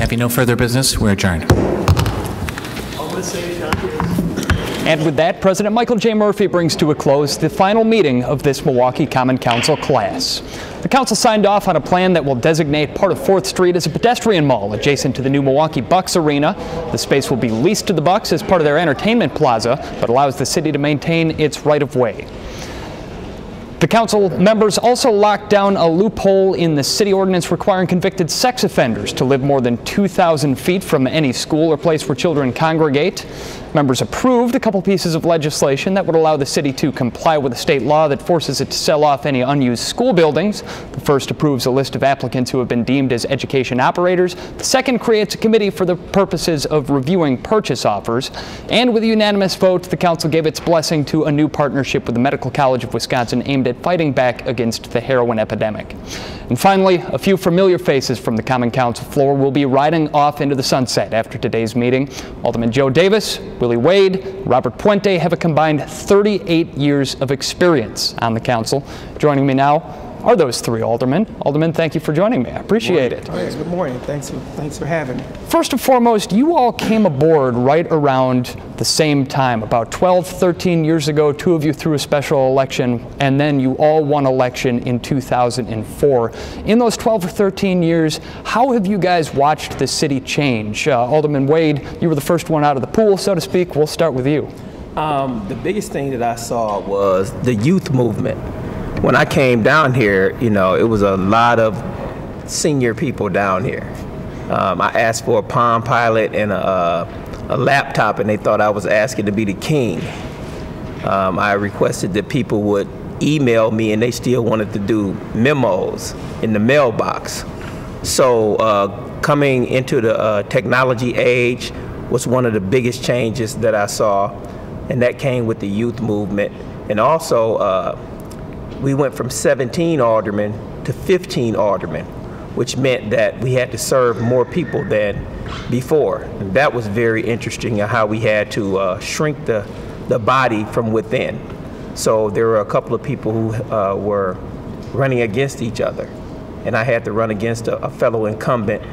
Having no further business, we're adjourned. And with that, President Michael J. Murphy brings to a close the final meeting of this Milwaukee Common Council class. The council signed off on a plan that will designate part of 4th Street as a pedestrian mall adjacent to the new Milwaukee Bucks Arena. The space will be leased to the Bucks as part of their entertainment plaza, but allows the city to maintain its right-of-way. The council members also locked down a loophole in the city ordinance requiring convicted sex offenders to live more than 2,000 feet from any school or place where children congregate. Members approved a couple pieces of legislation that would allow the city to comply with a state law that forces it to sell off any unused school buildings. The first approves a list of applicants who have been deemed as education operators. The second creates a committee for the purposes of reviewing purchase offers. And with a unanimous vote, the council gave its blessing to a new partnership with the Medical College of Wisconsin aimed at fighting back against the heroin epidemic. And finally, a few familiar faces from the Common Council floor will be riding off into the sunset after today's meeting. Alderman Joe Davis, Willie Wade, Robert Puente have a combined 38 years of experience on the council. Joining me now are those three aldermen. Alderman, thank you for joining me. I appreciate it. Good morning. Thanks for having me. First and foremost, you all came aboard right around the same time, about 12, 13 years ago. Two of you threw a special election, and then you all won election in 2004. In those 12 or 13 years, how have you guys watched the city change? Alderman Wade, you were the first one out of the pool, so to speak. We'll start with you. The biggest thing that I saw was the youth movement. When I came down here, you know, it was a lot of senior people down here. I asked for a Palm Pilot and a laptop, and they thought I was asking to be the king. I requested that people would email me, and they still wanted to do memos in the mailbox. So coming into the technology age was one of the biggest changes that I saw, and that came with the youth movement. And also, we went from 17 aldermen to 15 aldermen, which meant that we had to serve more people than before. And that was very interesting, how we had to shrink the body from within. So there were a couple of people who were running against each other, and I had to run against a fellow incumbent.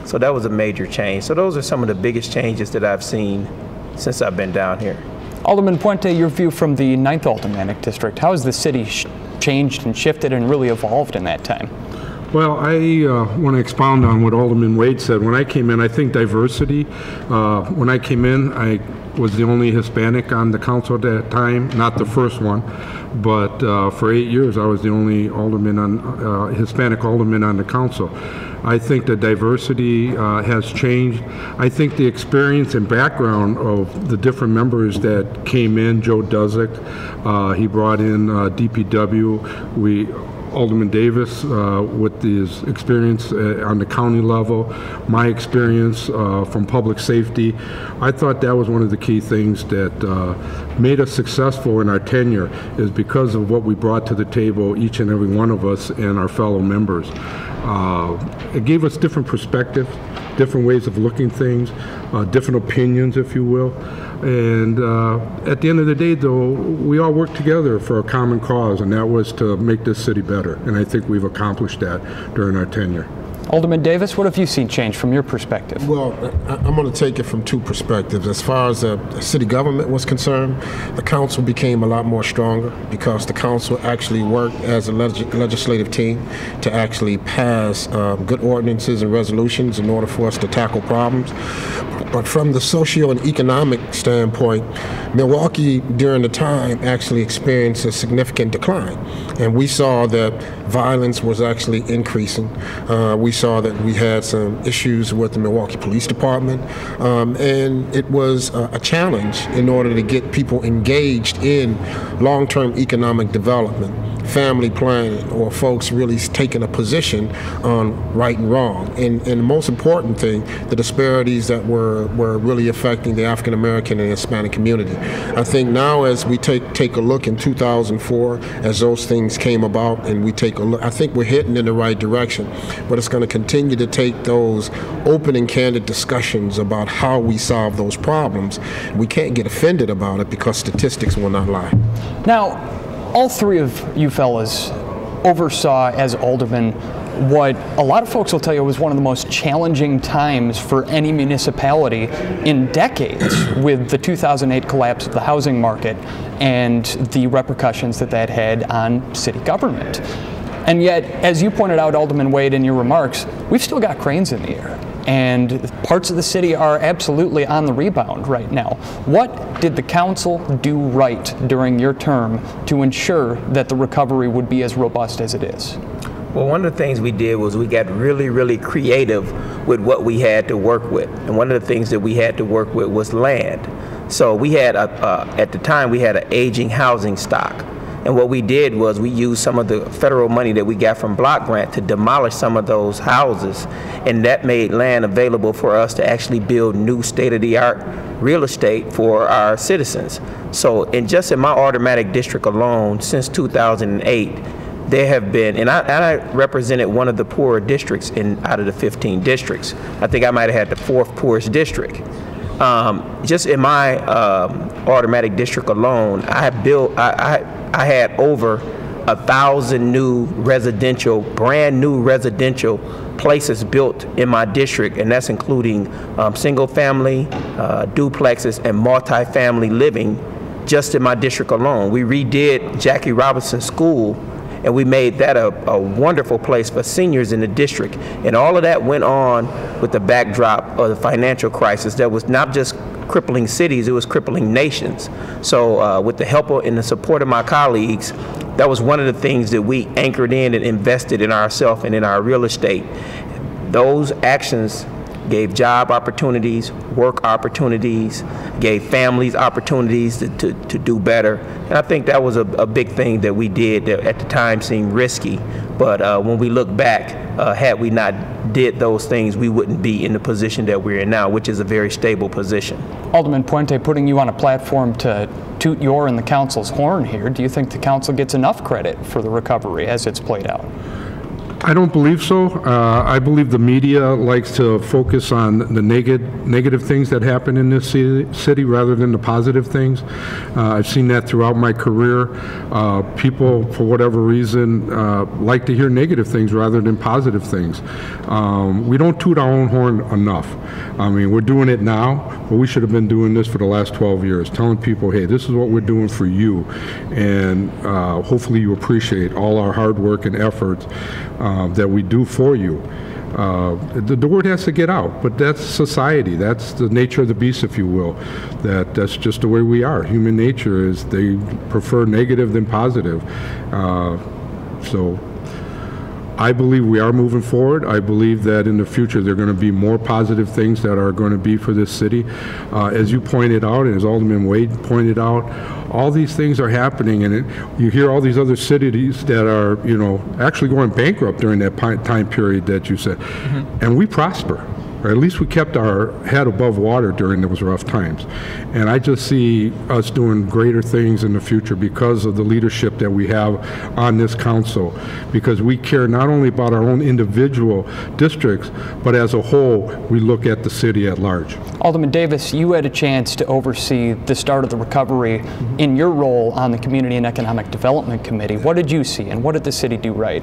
So that was a major change. So those are some of the biggest changes that I've seen since I've been down here. Alderman Puente, your view from the 9th Aldermanic District. How has the city changed and shifted and really evolved in that time? Well, I want to expound on what Alderman Wade said. When I came in, I think diversity. When I came in, I was the only Hispanic on the council at that time, not the first one, but for 8 years I was the only alderman on Hispanic alderman on the council. I think the diversity has changed. I think the experience and background of the different members that came in, Joe Duzek, he brought in DPW, Alderman Davis with his experience on the county level, my experience from public safety. I thought that was one of the key things that made us successful in our tenure, is because of what we brought to the table, each and every one of us and our fellow members. It gave us different perspectives, different ways of looking things, different opinions, if you will. And at the end of the day, though, we all worked together for a common cause, and that was to make this city better. And I think we've accomplished that during our tenure. Alderman Davis, what have you seen change from your perspective? Well, I'm going to take it from two perspectives. As far as the city government was concerned, the council became a lot more stronger because the council actually worked as a legislative team to actually pass good ordinances and resolutions in order for us to tackle problems. But from the socio and economic standpoint, Milwaukee during the time actually experienced a significant decline. And we saw that violence was actually increasing. We saw that we had some issues with the Milwaukee Police Department, and it was a challenge in order to get people engaged in long-term economic development, family planning, or folks really taking a position on right and wrong. And the most important thing, the disparities that were really affecting the African American and Hispanic community. I think now as we take a look in 2004, as those things came about, and we take a look, I think we're heading in the right direction, but it's going to continue to take those open and candid discussions about how we solve those problems. We can't get offended about it because statistics will not lie. Now, all three of you fellas oversaw as aldermen what a lot of folks will tell you was one of the most challenging times for any municipality in decades, with the 2008 collapse of the housing market and the repercussions that that had on city government. And yet, as you pointed out, Alderman Wade, in your remarks, we've still got cranes in the air. And parts of the city are absolutely on the rebound right now. What did the council do right during your term to ensure that the recovery would be as robust as it is? Well, one of the things we did was we got really, really creative with what we had to work with. And one of the things that we had to work with was land. So we had, at the time, we had an aging housing stock. And what we did was we used some of the federal money that we got from block grant to demolish some of those houses. And that made land available for us to actually build new state-of-the-art real estate for our citizens. So just in my automatic district alone, since 2008, there have been, and I represented one of the poorer districts out of the 15 districts. I think I might have had the 4th poorest district. Just in my automatic district alone, I had over 1,000 new residential, brand new residential places built in my district, and that's including single family, duplexes, and multi-family living just in my district alone. We redid Jackie Robinson School, and we made that a wonderful place for seniors in the district. And all of that went on with the backdrop of the financial crisis that was not just crippling cities, it was crippling nations. So with the help and the support of my colleagues, that was one of the things that we anchored in and invested in ourselves and in our real estate. Those actions gave job opportunities, work opportunities, gave families opportunities to do better. And I think that was a big thing that we did that at the time seemed risky. But when we look back, had we not did those things, we wouldn't be in the position that we're in now, which is a very stable position. Alderman Puente, putting you on a platform to toot your and the council's horn here, do you think the council gets enough credit for the recovery as it's played out? I don't believe so. I believe the media likes to focus on the negative things that happen in this city rather than the positive things. I've seen that throughout my career. People, for whatever reason, like to hear negative things rather than positive things. We don't toot our own horn enough. I mean, we're doing it now, but we should have been doing this for the last 12 years, telling people, hey, this is what we're doing for you. And hopefully you appreciate all our hard work and efforts that we do for you. The word has to get out, but that's society. That's the nature of the beast, if you will. That's just the way we are. Human nature is they prefer negative than positive. So I believe we are moving forward. I believe that in the future there are going to be more positive things that are going to be for this city. As you pointed out, and as Alderman Wade pointed out, all these things are happening, and you hear all these other cities that are, you know, actually going bankrupt during that time period that you said, and we prosper. Or at least we kept our head above water during those rough times. And I just see us doing greater things in the future because of the leadership that we have on this council, because we care not only about our own individual districts, but as a whole, we look at the city at large. Alderman Davis, you had a chance to oversee the start of the recovery in your role on the Community and Economic Development Committee. What did you see, and what did the city do right?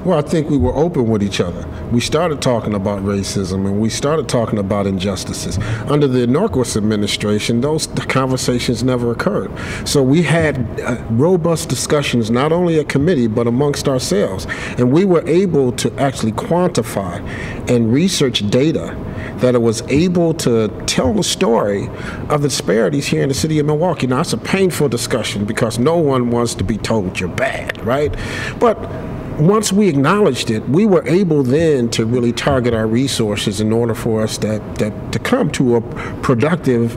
Well, I think we were open with each other. We started talking about racism, and we started talking about injustices. Under the Norquist administration, those conversations never occurred. So we had robust discussions, not only at committee, but amongst ourselves. And we were able to actually quantify and research data that it was able to tell the story of the disparities here in the city of Milwaukee. Now, it's a painful discussion because no one wants to be told you're bad, right? But once we acknowledged it, we were able then to really target our resources in order for us to come to a productive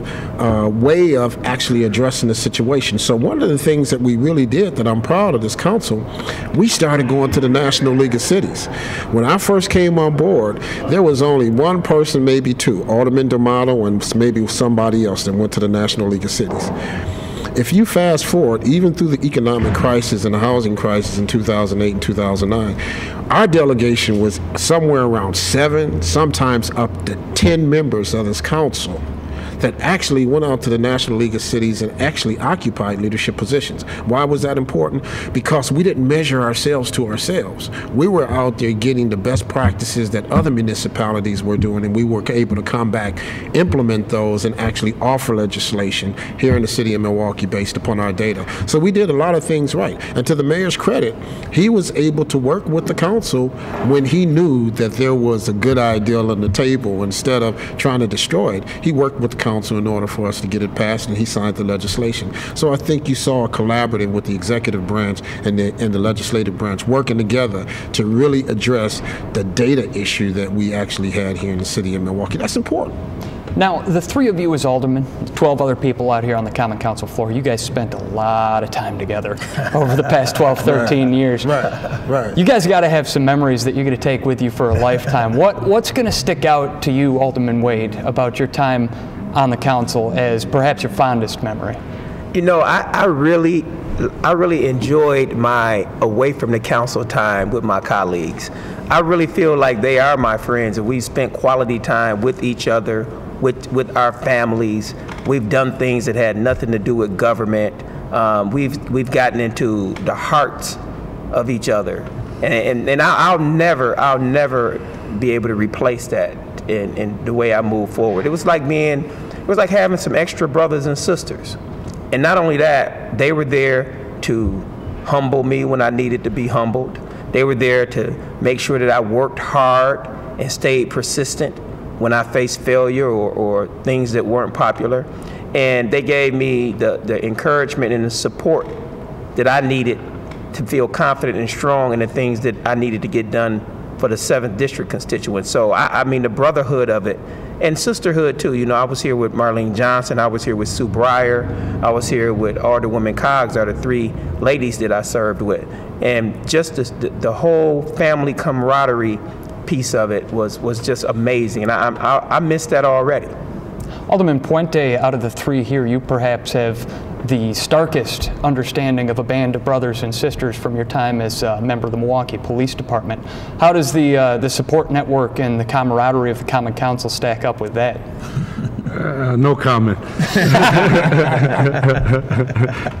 way of actually addressing the situation. So one of the things that we really did that I'm proud of this council, we started going to the National League of Cities. When I first came on board, there was only one person, maybe two, Alderman D'Amato and maybe somebody else that went to the National League of Cities. If you fast forward, even through the economic crisis and the housing crisis in 2008 and 2009, our delegation was somewhere around 7, sometimes up to 10 members of this council that actually went out to the National League of Cities and actually occupied leadership positions. Why was that important? Because we didn't measure ourselves to ourselves. We were out there getting the best practices that other municipalities were doing, and we were able to come back, implement those, and actually offer legislation here in the city of Milwaukee based upon our data. So we did a lot of things right. And to the mayor's credit, he was able to work with the council when he knew that there was a good idea on the table. Instead of trying to destroy it, he worked with the council in order for us to get it passed, and he signed the legislation. So I think you saw a collaborative with the executive branch and the legislative branch working together to really address the data issue that we actually had here in the city of Milwaukee. That's important. Now, the three of you as aldermen, 12 other people out here on the Common Council floor, you guys spent a lot of time together over the past 12, 13 years. Right. You guys got to have some memories that you're going to take with you for a lifetime. What's going to stick out to you, Alderman Wade, about your time on the council as perhaps your fondest memory? You know, I really enjoyed my away from the council time with my colleagues. I really feel like they are my friends, and we spent quality time with each other, with our families. We've done things that had nothing to do with government. We've gotten into the hearts of each other, and I'll never be able to replace that in the way I move forward. It was like having some extra brothers and sisters, and not only that, they were there to humble me when I needed to be humbled. They were there to make sure that I worked hard and stayed persistent when I faced failure or things that weren't popular. And they gave me the encouragement and the support that I needed to feel confident and strong in the things that I needed to get done for the 7th District constituents. So I mean, the brotherhood of it, and sisterhood too. You know, I was here with Marlene Johnson, I was here with Sue Breyer, I was here with Alderwoman Coggs, are the 3 ladies that I served with. And just the whole family camaraderie piece of it was just amazing, and I miss that already. Alderman Puente, out of the 3 here, you perhaps have the starkest understanding of a band of brothers and sisters from your time as a member of the Milwaukee Police Department. How does the support network and the camaraderie of the Common Council stack up with that? No comment.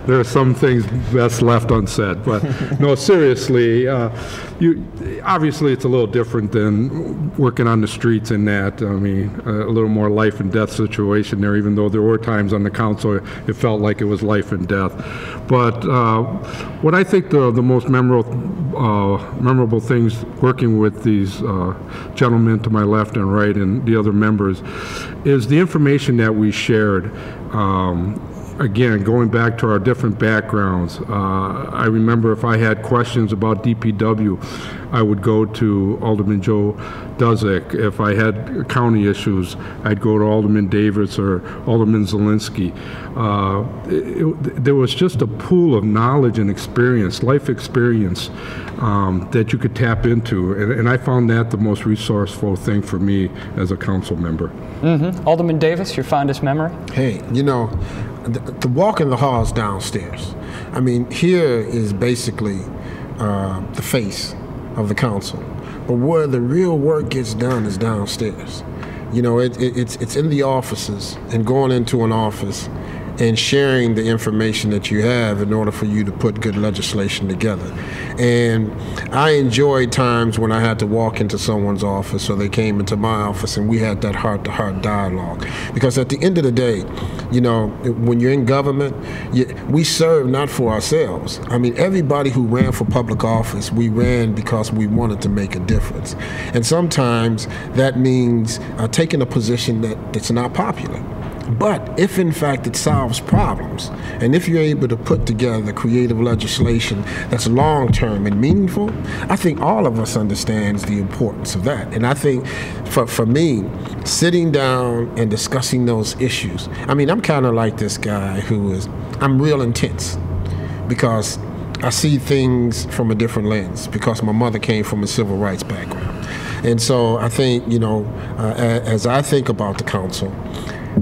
There are some things best left unsaid, but no, seriously, obviously it's a little different than working on the streets in that. I mean, a little more life and death situation there, even though there were times on the council it felt like it was life and death. But what I think the most memorable things working with these gentlemen to my left and right and the other members is the information that we shared. Again, going back to our different backgrounds, I remember if I had questions about DPW, I would go to Alderman Joe Dudzik. If I had county issues, I'd go to Alderman Davis or Alderman Zielinski. There was just a pool of knowledge and experience, life experience, that you could tap into, and I found that the most resourceful thing for me as a council member. Mm-hmm. Alderman Davis, your fondest memory? Hey, you know, the walk in the halls downstairs. I mean, here is basically the face of the council, but where the real work gets done is downstairs. You know, it's in the offices, and going into an office and sharing the information that you have in order for you to put good legislation together. And I enjoyed times when I had to walk into someone's office or they came into my office and we had that heart-to-heart dialogue. Because at the end of the day, you know, when you're in government, we serve not for ourselves. I mean, everybody who ran for public office, we ran because we wanted to make a difference. And sometimes that means taking a position that's not popular. But if in fact it solves problems, and if you're able to put together creative legislation that's long-term and meaningful, I think all of us understands the importance of that. And I think for me, sitting down and discussing those issues, I mean, I'm kind of like this guy I'm real intense because I see things from a different lens because my mother came from a civil rights background. And so I think, you know, as I think about the council,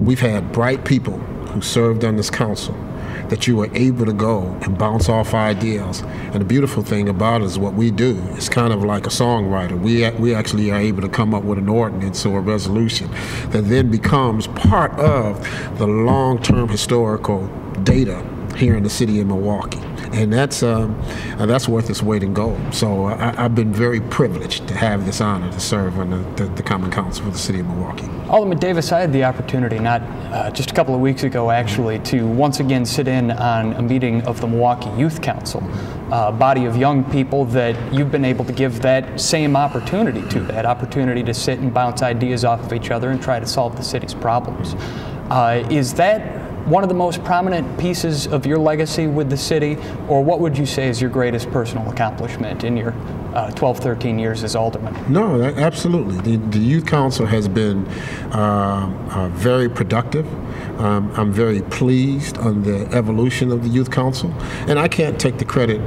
we've had bright people who served on this council that you were able to go and bounce off ideas. And the beautiful thing about it is what we do. It's kind of like a songwriter. We actually are able to come up with an ordinance or a resolution that then becomes part of the long-term historical data here in the city of Milwaukee. And that's worth its weight in gold. So I've been very privileged to have this honor to serve on the Common Council for the city of Milwaukee. Alderman Davis, I had the opportunity, not just a couple of weeks ago actually, to once again sit in on a meeting of the Milwaukee Youth Council, a body of young people that you've been able to give that same opportunity to, that opportunity to sit and bounce ideas off of each other and try to solve the city's problems. Is that one of the most prominent pieces of your legacy with the city, or what would you say is your greatest personal accomplishment in your 12, 13 years as alderman? No, absolutely. The Youth Council has been very productive. I'm very pleased on the evolution of the Youth Council. And I can't take the credit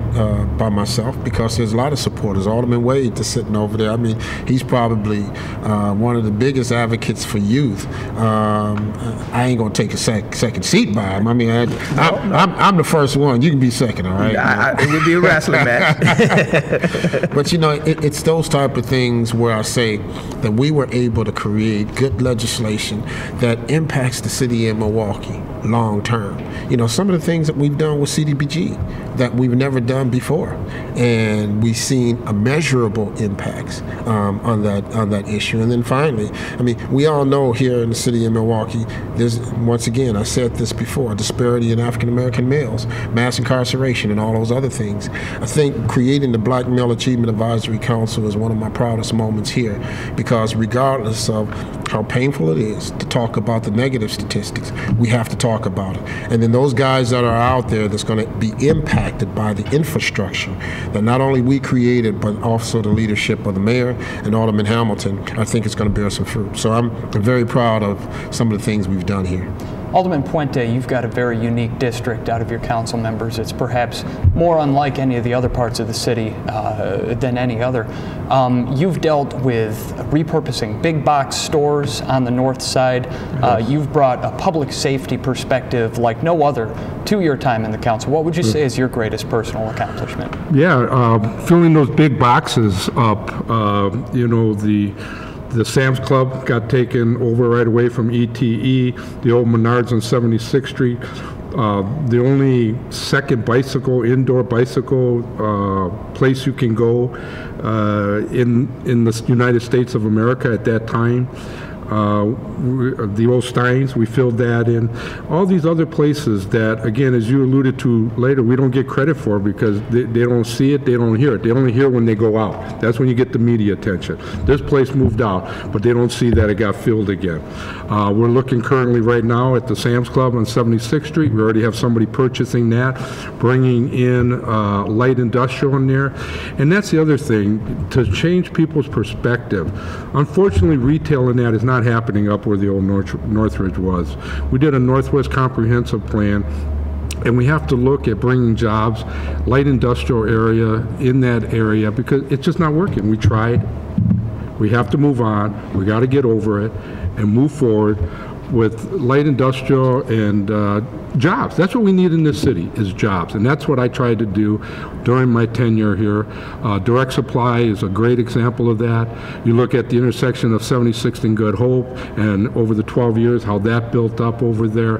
by myself because there's a lot of supporters. Alderman Wade is sitting over there. I mean, he's probably one of the biggest advocates for youth. I ain't going to take a second seat by him. I mean, I'm the first one. You can be second, all right? It would be a wrestling match. But, you know, it's those type of things where I say that we were able to create good legislation that impacts the city of Milwaukee long term. You know, some of the things that we've done with CDBG that we've never done before, and we've seen immeasurable impacts on that issue. And then finally, I mean, we all know here in the city of Milwaukee, there's, once again, I said this before, disparity in African American males, mass incarceration, and all those other things. I think creating the Black Male Achievement Advisory Council is one of my proudest moments here, because regardless of how painful it is to talk about the negative statistics, we have to talk about it. And then those guys that are out there that's going to be impacted by the infrastructure that not only we created, but also the leadership of the mayor and Alderman Hamilton, I think it's going to bear some fruit. So I'm very proud of some of the things we've done here. Alderman Puente, you've got a very unique district out of your council members. It's perhaps more unlike any of the other parts of the city than any other. You've dealt with repurposing big box stores on the north side. You've brought a public safety perspective like no other to your time in the council. What would you say is your greatest personal accomplishment? Yeah, filling those big boxes up, you know, the Sam's Club got taken over right away from ETE, the old Menards on 76th Street. The only second indoor bicycle place you can go in the United States of America at that time. The old Steins, we filled that in. All these other places that, again, as you alluded to later, we don't get credit for because they don't see it, they don't hear it. They only hear when they go out. That's when you get the media attention. This place moved out, but they don't see that it got filled again. We're looking currently right now at the Sam's Club on 76th Street. We already have somebody purchasing that, bringing in light industrial in there. And that's the other thing, to change people's perspective. Unfortunately, retail in that is not happening up where the old Northridge was. We did a Northwest Comprehensive Plan, and we have to look at bringing jobs, light industrial area in that area, because it's just not working. We tried. We have to move on. We got to get over it and move forward with light industrial and jobs. That's what we need in this city, is jobs. And that's what I tried to do during my tenure here. Direct Supply is a great example of that. You look at the intersection of 76th and Good Hope, and over the 12 years, how that built up over there.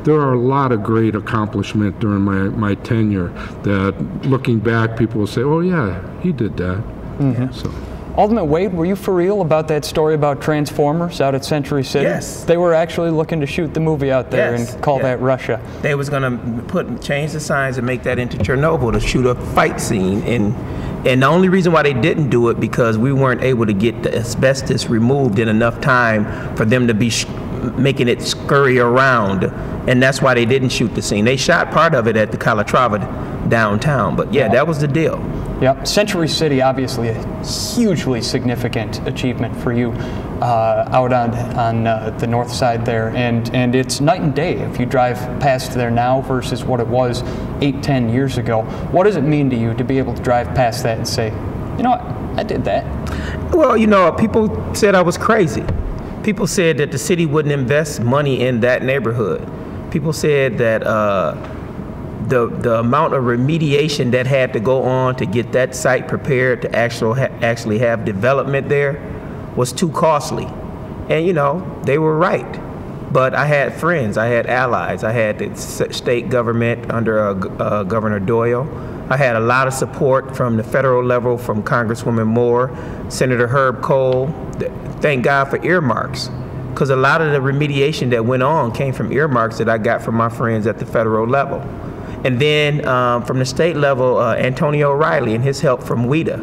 There are a lot of great accomplishments during my tenure that, looking back, people will say, oh yeah, he did that. Mm-hmm. So. Alderman Wade, were you for real about that story about Transformers out at Century City? Yes. They were actually looking to shoot the movie out there and call that Russia. They was going to change the signs and make that into Chernobyl to shoot a fight scene. And the only reason why they didn't do it because we weren't able to get the asbestos removed in enough time for them to be making it scurry around. And that's why they didn't shoot the scene. They shot part of it at the Calatrava downtown. But yeah, that was the deal. Yep. Century City, obviously a hugely significant achievement for you out on the north side there. And it's night and day if you drive past there now versus what it was 8-10 years ago. What does it mean to you to be able to drive past that and say, you know what, I did that? Well, you know, people said I was crazy. People said that the city wouldn't invest money in that neighborhood. People said that the amount of remediation that had to go on to get that site prepared to actually have development there was too costly. And, you know, they were right. But I had friends, I had allies, I had the state government under Governor Doyle. I had a lot of support from the federal level, from Congresswoman Moore, Senator Herb Kohl. Thank God for earmarks, because a lot of the remediation that went on came from earmarks that I got from my friends at the federal level. And then from the state level, Antonio O'Reilly and his help from WIDA.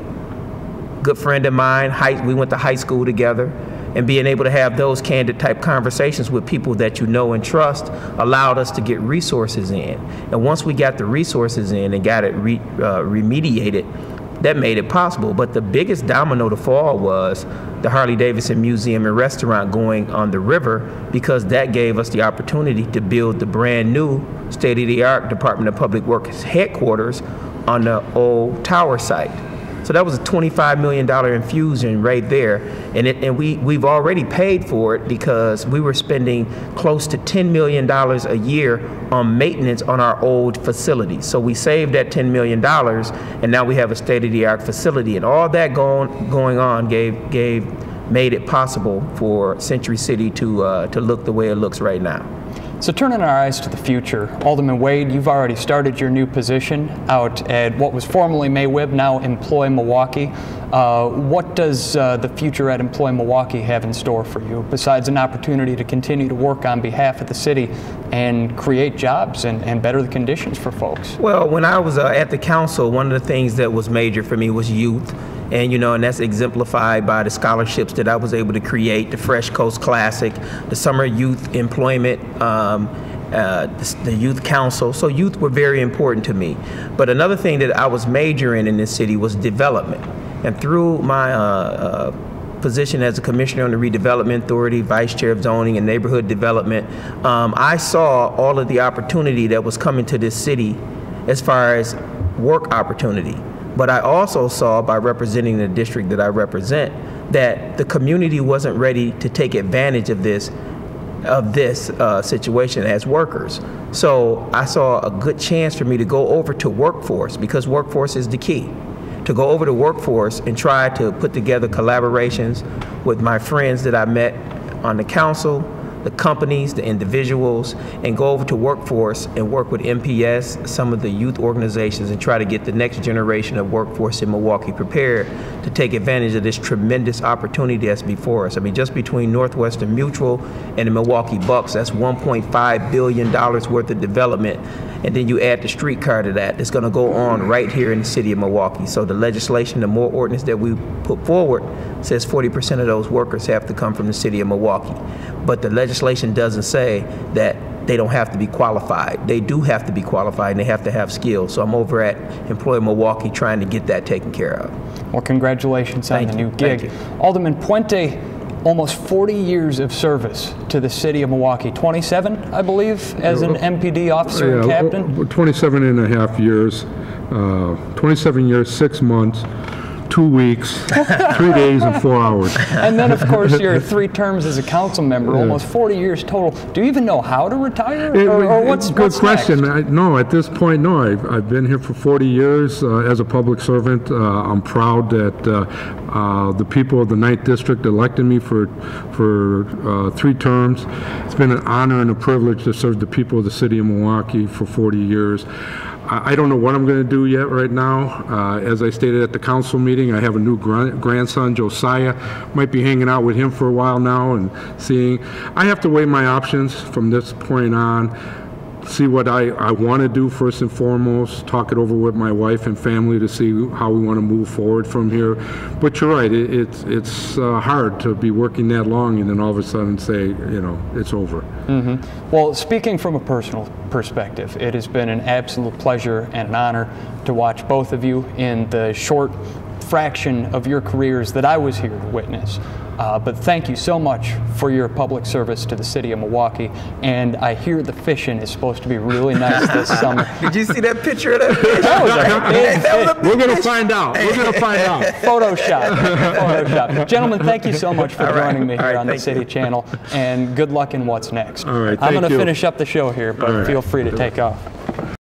Good friend of mine, we went to high school together. And being able to have those candid type conversations with people that you know and trust allowed us to get resources in. And once we got the resources in and got it remediated, that made it possible. But the biggest domino to fall was the Harley-Davidson Museum and Restaurant going on the river, because that gave us the opportunity to build the brand new state-of-the-art Department of Public Works headquarters on the old tower site. So that was a $25 million infusion right there, and we've already paid for it because we were spending close to $10 million a year on maintenance on our old facilities. So we saved that $10 million, and now we have a state-of-the-art facility, and all that going on made it possible for Century City to look the way it looks right now. So turning our eyes to the future, Alderman Wade, you've already started your new position out at what was formerly MAWIB, now Employ Milwaukee. What does the future at Employ Milwaukee have in store for you, besides an opportunity to continue to work on behalf of the city and create jobs and better the conditions for folks? Well, when I was at the council, one of the things that was major for me was youth. And, you know, and that's exemplified by the scholarships that I was able to create, the Fresh Coast Classic, the Summer Youth Employment, the Youth Council. So youth were very important to me. But another thing that I was majoring in this city was development. And through my position as a commissioner on the Redevelopment Authority, vice chair of zoning and neighborhood development, I saw all of the opportunity that was coming to this city as far as work opportunity. But I also saw, by representing the district that I represent, that the community wasn't ready to take advantage of this situation as workers. So I saw a good chance for me to go over to workforce, because workforce is the key. To go over to workforce and try to put together collaborations with my friends that I met on the council, the companies, the individuals, and go over to workforce and work with MPS, some of the youth organizations, and try to get the next generation of workforce in Milwaukee prepared to take advantage of this tremendous opportunity that's before us. I mean, just between Northwestern Mutual and the Milwaukee Bucks, that's $1.5 billion worth of development. And then you add the streetcar to that. It's going to go on right here in the city of Milwaukee. So the legislation, the more ordinance that we put forward, says 40% of those workers have to come from the city of Milwaukee. But the legislation doesn't say that they don't have to be qualified. They do have to be qualified, and they have to have skills. So I'm over at Employ Milwaukee trying to get that taken care of. Well, congratulations on the new gig. Alderman Puente, almost 40 years of service to the city of Milwaukee. 27, I believe, as an MPD officer and captain? 27 and a half years, 27 years, 6 months, 2 weeks, 3 days, and 4 hours. And then, of course, your 3 terms as a council member, almost 40 years total. Do you even know how to retire? Or what's good question. Next? No, at this point, no. I've been here for 40 years as a public servant. I'm proud that the people of the 9th District elected me for 3 terms. It's been an honor and a privilege to serve the people of the city of Milwaukee for 40 years. I don't know what I'm going to do yet right now. As I stated at the council meeting, I have a new grandson, Josiah. Might be hanging out with him for a while now and seeing. I have to weigh my options from this point on, see what I want to do first and foremost, talk it over with my wife and family to see how we want to move forward from here. But you're right, it's hard to be working that long and then all of a sudden say, you know, it's over. Mm-hmm. Well, speaking from a personal perspective, it has been an absolute pleasure and an honor to watch both of you in the short fraction of your careers that I was here to witness. But thank you so much for your public service to the city of Milwaukee. And I hear the fishing is supposed to be really nice this summer. Did you see that picture of that fish? That was a big We're going to find out. We're going to find out. Photoshop. Photoshop. Gentlemen, thank you so much for joining me here on the City Channel. And good luck in what's next. All right, I'm going to finish up the show here, but feel free to take off.